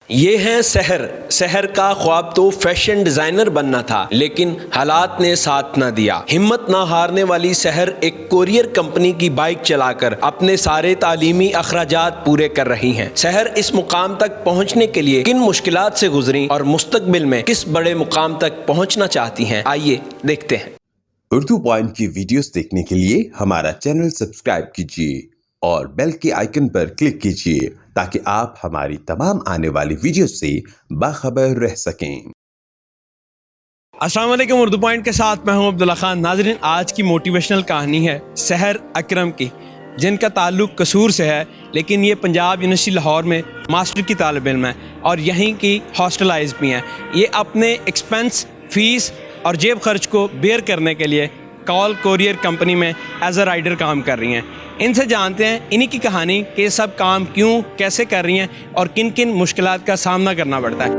ये है सहर। सहर का ख्वाब तो फैशन डिजाइनर बनना था, लेकिन हालात ने साथ न दिया। हिम्मत ना हारने वाली सहर एक कोरियर कंपनी की बाइक चलाकर अपने सारे तालीमी अखराजात पूरे कर रही हैं। सहर इस मुकाम तक पहुंचने के लिए किन मुश्किलात से गुजरी और मुस्तकबिल में किस बड़े मुकाम तक पहुंचना चाहती हैं, आइए देखते हैं। उर्दू पॉइंट की वीडियोस देखने के लिए हमारा चैनल सब्सक्राइब कीजिए और बेल के आइकन पर क्लिक कीजिए ताकि आप हमारी तमाम आने वाली वीडियो से बाखबर रह सकें। अस्सलाम वालेकुम, उर्दू पॉइंट के साथ मैं हूं अब्दुल्ला खान। नाज़रीन, आज की मोटिवेशनल कहानी है सहर अकरम की, जिनका ताल्लुक कसूर से है, लेकिन ये पंजाब यूनिवर्सिटी लाहौर में मास्टर की तालिब इल्म है और यहीं की हॉस्टलाइज भी हैं। ये अपने एक्सपेंस, फीस और जेब खर्च को बेयर करने के लिए कॉल कोरियर कंपनी में एज अ राइडर काम कर रही हैं। इनसे जानते हैं इन्हीं की कहानी कि ये सब काम क्यों, कैसे कर रही हैं और किन किन मुश्किलात का सामना करना पड़ता है।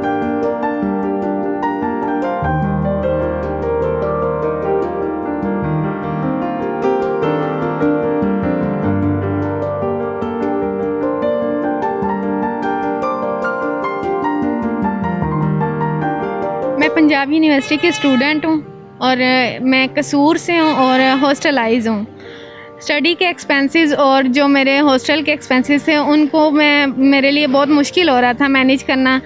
मैं पंजाब यूनिवर्सिटी की स्टूडेंट हूँ और मैं कसूर से हूँ और हॉस्टलाइज हूँ। स्टडी के एक्सपेंसेस और जो मेरे हॉस्टल के एक्सपेंसेस थे उनको मेरे लिए बहुत मुश्किल हो रहा था मैनेज करना।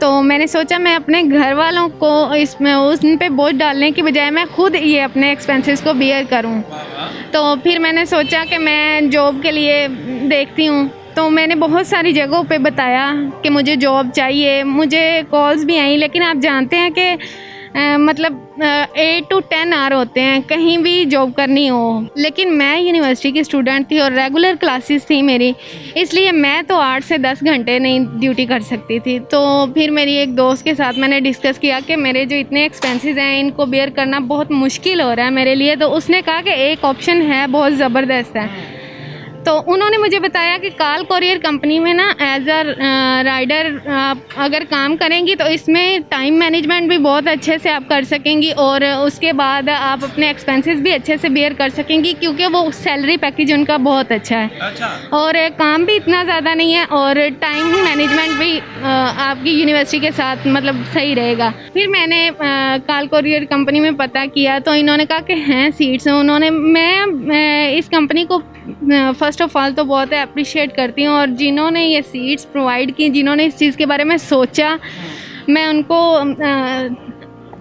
तो मैंने सोचा मैं अपने घर वालों को इसमें उन पे बोझ डालने की बजाय मैं खुद ये अपने एक्सपेंसेस को बियर करूँ। तो फिर मैंने सोचा कि मैं जॉब के लिए देखती हूँ। तो मैंने बहुत सारी जगहों पे बताया कि मुझे जॉब चाहिए, मुझे कॉल्स भी आई, लेकिन आप जानते हैं कि मतलब 8 to 10 आवर होते हैं कहीं भी जॉब करनी हो। लेकिन मैं यूनिवर्सिटी की स्टूडेंट थी और रेगुलर क्लासेस थी मेरी, इसलिए मैं तो 8 से 10 घंटे नहीं ड्यूटी कर सकती थी। तो फिर मेरी एक दोस्त के साथ मैंने डिस्कस किया कि मेरे जो इतने एक्सपेंसेस हैं इनको बेयर करना बहुत मुश्किल हो रहा है मेरे लिए। तो उसने कहा कि एक ऑप्शन है, बहुत ज़बरदस्त है। तो उन्होंने मुझे बताया कि कॉल कोरियर कंपनी में ना एज अ राइडर आप अगर काम करेंगी तो इसमें टाइम मैनेजमेंट भी बहुत अच्छे से आप कर सकेंगी और उसके बाद आप अपने एक्सपेंसेस भी अच्छे से बेयर कर सकेंगी, क्योंकि वो सैलरी पैकेज उनका बहुत अच्छा है। और काम भी इतना ज़्यादा नहीं है और टाइम मैनेजमेंट भी आपकी यूनिवर्सिटी के साथ मतलब सही रहेगा। फिर मैंने कॉल कोरियर कंपनी में पता किया तो इन्होंने कहा कि हैं सीट्स। उन्होंने मैं इस कंपनी को फ़र्स्ट ऑफ ऑल तो बहुत अप्रिशिएट करती हूँ और जिन्होंने ये सीट्स प्रोवाइड की, जिन्होंने इस चीज़ के बारे में सोचा, मैं उनको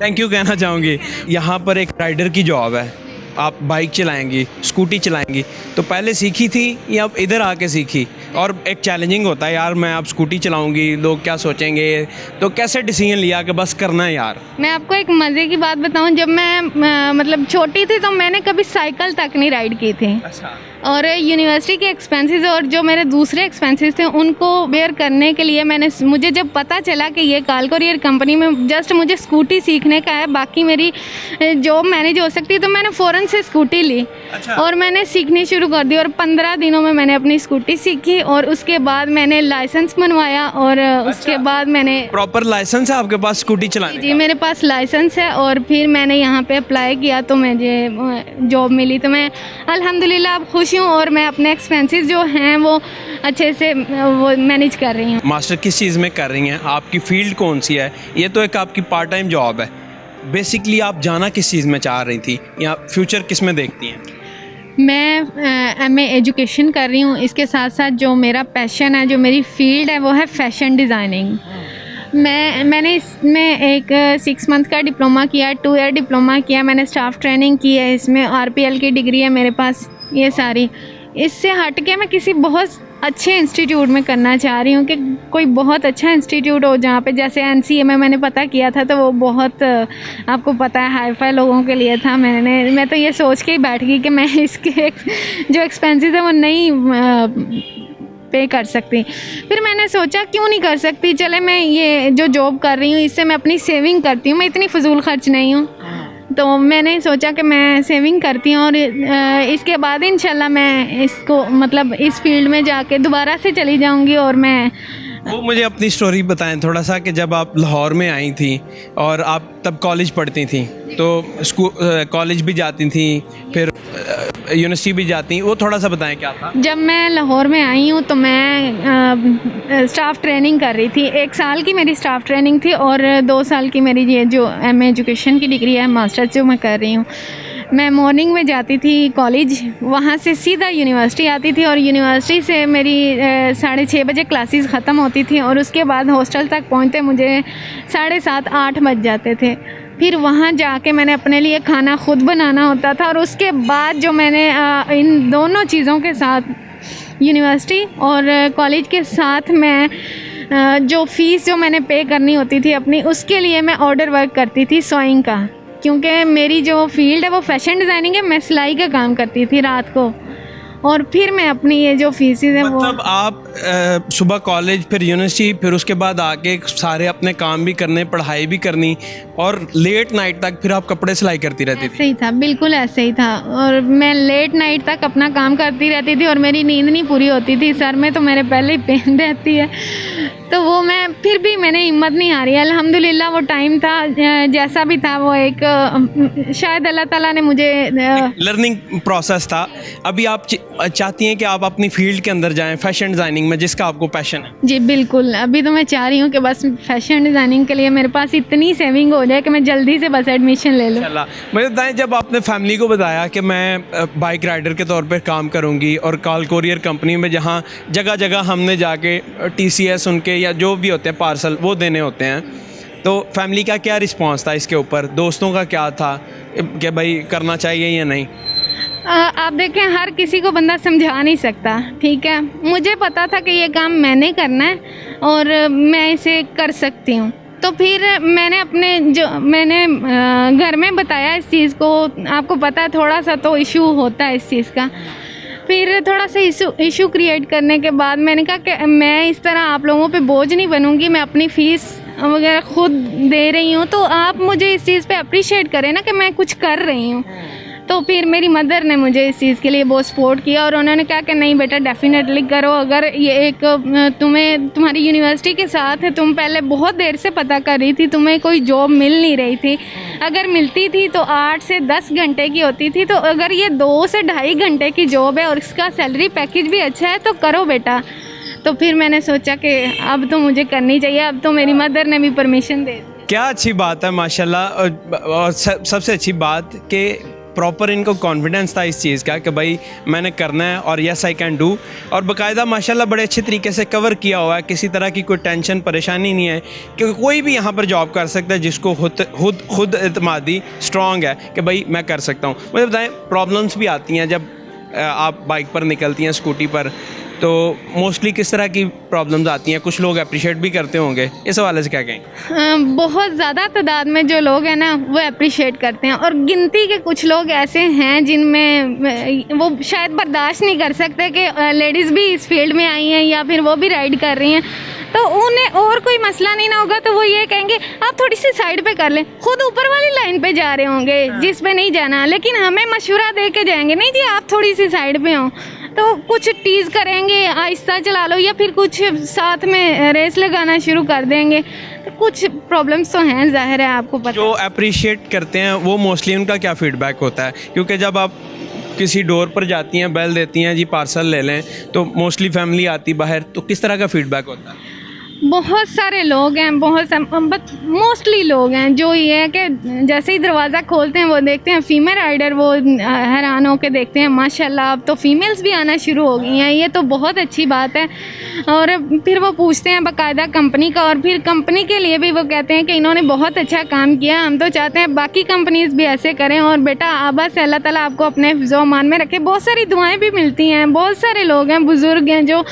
थैंक यू कहना चाहूँगी। यहाँ पर एक राइडर की जॉब है, आप बाइक चलाएंगी, स्कूटी चलाएंगी, तो पहले सीखी थी या अब इधर आके सीखी? और एक चैलेंजिंग होता है यार, मैं अब स्कूटी चलाऊंगी, लोग क्या सोचेंगे, तो कैसे डिसीजन लिया कि बस करना है यार? मैं आपको एक मज़े की बात बताऊं, जब मैं मतलब छोटी थी तो मैंने कभी साइकिल तक नहीं राइड की थी। अच्छा। और यूनिवर्सिटी के एक्सपेंसेस और जो मेरे दूसरे एक्सपेंसेस थे उनको बेयर करने के लिए मुझे जब पता चला कि ये कॉल कोरियर कंपनी में जस्ट मुझे स्कूटी सीखने का है, बाकी मेरी जॉब मैनेज हो सकती है, तो मैंने फ़ौरन से स्कूटी ली। अच्छा। और मैंने सीखनी शुरू कर दी और 15 दिनों में मैंने अपनी स्कूटी सीखी और उसके बाद मैंने लाइसेंस बनवाया और उसके बाद मैंने प्रॉपर लाइसेंस है आपके पास स्कूटी चलाने का? जी, मेरे पास लाइसेंस है और फिर मैंने यहाँ पे अप्लाई किया तो मुझे जॉब मिली। तो मैं अल्हम्दुलिल्लाह अब खुश हूँ और मैं अपने एक्सपेंसेस जो हैं वो अच्छे से वो मैनेज कर रही हूँ। मास्टर किस चीज़ में कर रही हैं? आपकी फील्ड कौन सी है? ये तो एक आपकी पार्ट टाइम जॉब है। बेसिकली आप जाना किस चीज़ में चाह रही थी या फ्यूचर किस में देखती हैं? मैं MA एजुकेशन कर रही हूँ। इसके साथ साथ जो मेरा पैशन है, जो मेरी फील्ड है, वो है फैशन डिज़ाइनिंग। मैंने इसमें एक 6 मंथ का डिप्लोमा किया, 2 ईयर डिप्लोमा किया, मैंने स्टाफ ट्रेनिंग की है, इसमें RPL की डिग्री है मेरे पास, ये सारी। इससे हट के मैं किसी बहुत अच्छे इंस्टीट्यूट में करना चाह रही हूँ कि कोई बहुत अच्छा इंस्टीट्यूट हो जहाँ पे, जैसे NCA में मैंने पता किया था तो वो बहुत आपको पता है हाई फाई लोगों के लिए था। मैं तो ये सोच के ही बैठ गई कि मैं इसके जो एक्सपेंसेस है वो नहीं पे कर सकती। फिर मैंने सोचा क्यों नहीं कर सकती, चले मैं ये जो जॉब कर रही हूँ इससे मैं अपनी सेविंग करती हूँ, मैं इतनी फजूल खर्च नहीं हूँ। तो मैंने सोचा कि मैं सेविंग करती हूँ और इसके बाद इंशाल्लाह मैं इसको मतलब इस फील्ड में जाके दोबारा से चली जाऊँगी। और मैं वो मुझे अपनी स्टोरी बताएं थोड़ा सा कि जब आप लाहौर में आई थी और आप तब कॉलेज पढ़ती थी, तो कॉलेज भी जाती थी, फिर यूनिवर्सिटी भी जाती हैं, वो थोड़ा सा बताएं क्या था। जब मैं लाहौर में आई हूँ तो मैं स्टाफ ट्रेनिंग कर रही थी। 1 साल की मेरी स्टाफ ट्रेनिंग थी और 2 साल की मेरी ये जो MA एजुकेशन की डिग्री है, मास्टर्स जो मैं कर रही हूँ। मैं मॉर्निंग में जाती थी कॉलेज, वहाँ से सीधा यूनिवर्सिटी आती थी और यूनिवर्सिटी से मेरी 6:30 बजे क्लासेस ख़त्म होती थी और उसके बाद हॉस्टल तक पहुँचते मुझे 7:30-8 बज जाते थे। फिर वहाँ जाके मैंने अपने लिए खाना खुद बनाना होता था और उसके बाद जो मैंने इन दोनों चीज़ों के साथ यूनिवर्सिटी और कॉलेज के साथ मैं जो फ़ीस जो मैंने पे करनी होती थी अपनी, उसके लिए मैं ऑर्डर वर्क करती थी सोइंग का, क्योंकि मेरी जो फील्ड है वो फैशन डिज़ाइनिंग है। मैं सिलाई का काम करती थी रात को और फिर मैं अपनी ये जो फीसेस हैं वो मतलब आप सुबह कॉलेज, फिर यूनिवर्सिटी, फिर उसके बाद आके सारे अपने काम भी करने, पढ़ाई भी करनी और लेट नाइट तक फिर आप कपड़े सिलाई करती रहती थी। ऐसे ही था, बिल्कुल ऐसे ही था। और मैं लेट नाइट तक अपना काम करती रहती थी और मेरी नींद नहीं पूरी होती थी। सर में तो मेरे पहले ही पेन रहती है, तो वो मैं फिर भी मैंने हिम्मत नहीं हारी। अल्हम्दुलिल्लाह वो टाइम था, जैसा भी था वो एक शायद अल्लाह ताला ने मुझे लर्निंग प्रोसेस था। अभी आप चाहती हैं कि आप अपनी फील्ड के अंदर जाएं, फैशन डिज़ाइनिंग में, जिसका आपको पैशन है। जी बिल्कुल, अभी तो मैं चाह रही हूँ कि बस फैशन डिज़ाइनिंग के लिए मेरे पास इतनी सेविंग हो जाए कि मैं जल्दी से बस एडमिशन ले लूँ। मुझे बताएं, जब आपने फैमिली को बताया कि मैं बाइक राइडर के तौर पर काम करूंगी और कॉल कोरियर कंपनी में जहां जगह जगह हमने जाके TCS उनके या जो भी होते हैं पार्सल वो देने होते हैं, तो फैमिली का क्या रिस्पांस था इसके ऊपर? दोस्तों का क्या था कि भाई करना चाहिए या नहीं? आप देखें, हर किसी को बंदा समझा नहीं सकता, ठीक है। मुझे पता था कि ये काम मैंने करना है और मैं इसे कर सकती हूँ, तो फिर मैंने मैंने घर में बताया इस चीज़ को। आपको पता है थोड़ा सा तो इशू होता है इस चीज़ का। फिर थोड़ा सा इशू क्रिएट करने के बाद मैंने कहा कि मैं इस तरह आप लोगों पे बोझ नहीं बनूंगी, मैं अपनी फ़ीस वगैरह खुद दे रही हूँ, तो आप मुझे इस चीज़ पे अप्रिशिएट करें ना कि मैं कुछ कर रही हूँ। तो फिर मेरी मदर ने मुझे इस चीज़ के लिए बहुत सपोर्ट किया और उन्होंने कहा कि नहीं बेटा, डेफिनेटली करो। अगर ये एक तुम्हारी यूनिवर्सिटी के साथ है, तुम पहले बहुत देर से पता कर रही थी, तुम्हें कोई जॉब मिल नहीं रही थी। अगर मिलती थी तो 8 से 10 घंटे की होती थी, तो अगर ये 2 से ढाई घंटे की जॉब है और इसका सैलरी पैकेज भी अच्छा है तो करो बेटा। तो फिर मैंने सोचा कि अब तो मुझे करनी चाहिए। अब तो मेरी मदर ने भी परमिशन दे दी। क्या अच्छी बात है माशाल्लाह। और सबसे अच्छी बात कि प्रॉपर इनको कॉन्फिडेंस था इस चीज़ का कि भाई मैंने करना है और यस आई कैन डू। और बाकायदा माशाल्लाह बड़े अच्छे तरीके से कवर किया हुआ है, किसी तरह की कोई टेंशन परेशानी नहीं है, क्योंकि कोई भी यहाँ पर जॉब कर सकता है जिसको खुद एतमादी स्ट्रॉन्ग है कि भाई मैं कर सकता हूँ। मुझे बताएं, प्रॉब्लम्स भी आती हैं जब आप बाइक पर निकलती हैं, स्कूटी पर, तो मोस्टली किस तरह की प्रॉब्लम्स आती हैं? कुछ लोग अप्रिशिएट भी करते होंगे, इस हवाले से क्या कहें? बहुत ज़्यादा तादाद में जो लोग हैं ना वो अप्रिशिएट करते हैं, और गिनती के कुछ लोग ऐसे हैं जिनमें वो शायद बर्दाश्त नहीं कर सकते कि लेडीज़ भी इस फील्ड में आई हैं या फिर वो भी राइड कर रही हैं, तो उन्हें और कोई मसला नहीं ना होगा तो वो ये कहेंगे आप थोड़ी सी साइड पे कर लें। खुद ऊपर वाली लाइन पे जा रहे होंगे जिस पे नहीं जाना, लेकिन हमें मशवरा दे के जाएंगे, नहीं जी आप थोड़ी सी साइड पे हो। तो कुछ टीज़ करेंगे, आहिस्ता चला लो, या फिर कुछ साथ में रेस लगाना शुरू कर देंगे। तो कुछ प्रॉब्लम्स तो हैं, जाहिर है आपको पता। जो अप्रिशिएट करते हैं वो मोस्टली उनका क्या फीडबैक होता है? क्योंकि जब आप किसी डोर पर जाती हैं, बेल देती हैं, जी पार्सल ले लें, तो मोस्टली फैमिली आती बाहर, तो किस तरह का फीडबैक होता है? बहुत सारे लोग हैं, मोस्टली लोग हैं जो ये है कि जैसे ही दरवाज़ा खोलते हैं वो देखते हैं फीमेल राइडर, वो हैरान होकर देखते हैं माशाल्लाह अब तो फीमेल्स भी आना शुरू हो गई हैं, ये तो बहुत अच्छी बात है। और फिर वो पूछते हैं बाकायदा कंपनी का, और फिर कंपनी के लिए भी वो कहते हैं कि इन्होंने बहुत अच्छा काम किया, हम तो चाहते हैं बाकी कंपनीज़ भी ऐसे करें। और बेटा बस अल्लाह ताला आपको अपने हिफ्ज़-ओ-अमान में रखे। बहुत सारी दुआएँ भी मिलती हैं, बहुत सारे लोग हैं, बुज़ुर्ग हैं, जो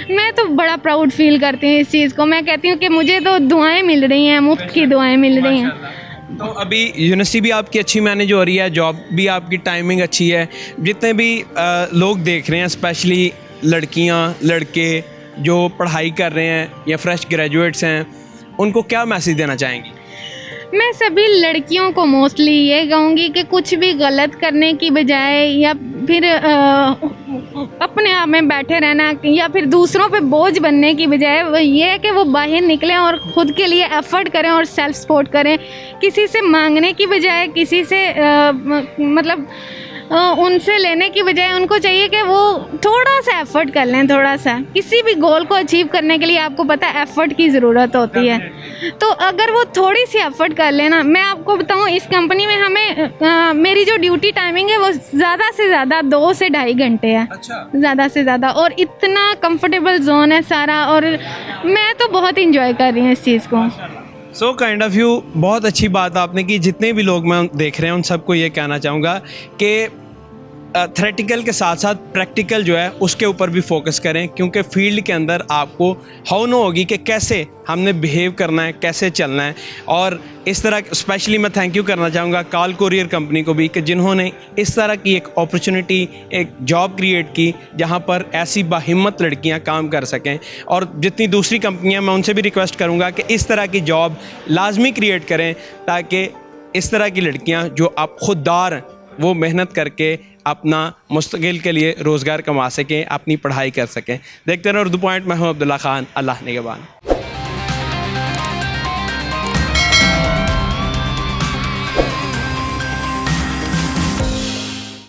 मैं तो बड़ा प्राउड फील करती हूँ इस चीज़ को। मैं कहती हूँ कि मुझे तो दुआएं मिल रही हैं, मुफ्त की दुआएं मिल रही हैं। तो अभी यूनिवर्सिटी भी आपकी अच्छी मैनेज हो रही है, जॉब भी आपकी टाइमिंग अच्छी है। जितने भी लोग देख रहे हैं, स्पेशली लड़कियाँ लड़के जो पढ़ाई कर रहे हैं या फ्रेश ग्रेजुएट्स हैं, उनको क्या मैसेज देना चाहेंगी? मैं सभी लड़कियों को मोस्टली ये कहूँगी कि कुछ भी गलत करने की बजाय या फिर अपने आप में बैठे रहना या फिर दूसरों पे बोझ बनने की बजाय वो ये है कि वो बाहर निकलें और ख़ुद के लिए एफ़र्ट करें और सेल्फ सपोर्ट करें। किसी से मांगने की बजाय, किसी से मतलब उनसे लेने की बजाय उनको चाहिए कि वो थोड़ा सा एफ़र्ट कर लें, थोड़ा सा। किसी भी गोल को अचीव करने के लिए आपको पता है एफ़र्ट की ज़रूरत होती है, तो अगर वो थोड़ी सी एफ़र्ट कर लेना, मैं आपको बताऊं इस कंपनी में हमें मेरी जो ड्यूटी टाइमिंग है वो ज़्यादा से ज़्यादा 2 से ढाई घंटे है, ज़्यादा से ज़्यादा, और इतना कंफर्टेबल जोन है सारा, और मैं तो बहुत इंजॉय कर रही हूँ इस चीज़ को। सो काइंड ऑफ यू, बहुत अच्छी बात आपने की। जितने भी लोग मैं देख रहे हैं उन सबको ये कहना चाहूँगा कि थ्रेटिकल के साथ साथ प्रैक्टिकल जो है उसके ऊपर भी फोकस करें, क्योंकि फील्ड के अंदर आपको हाउ नो होगी कि कैसे हमने बिहेव करना है, कैसे चलना है। और इस तरह स्पेशली मैं थैंक यू करना चाहूँगा काल कोरियर कंपनी को भी कि जिन्होंने इस तरह की एक अपॉर्चुनिटी, एक जॉब क्रिएट की जहाँ पर ऐसी बाहिम्मत लड़कियाँ काम कर सकें। और जितनी दूसरी कंपनियाँ, मैं उनसे भी रिक्वेस्ट करूँगा कि इस तरह की जॉब लाजमी क्रिएट करें, ताकि इस तरह की लड़कियाँ जो आप खुददार, वो मेहनत करके अपना मुस्तकिल के लिए रोज़गार कमा सकें, अपनी पढ़ाई कर सकें। देखते रहें उर्दू पॉइंट। मैं हूं अब्दुल्ला खान। अल्लाह निगहबान।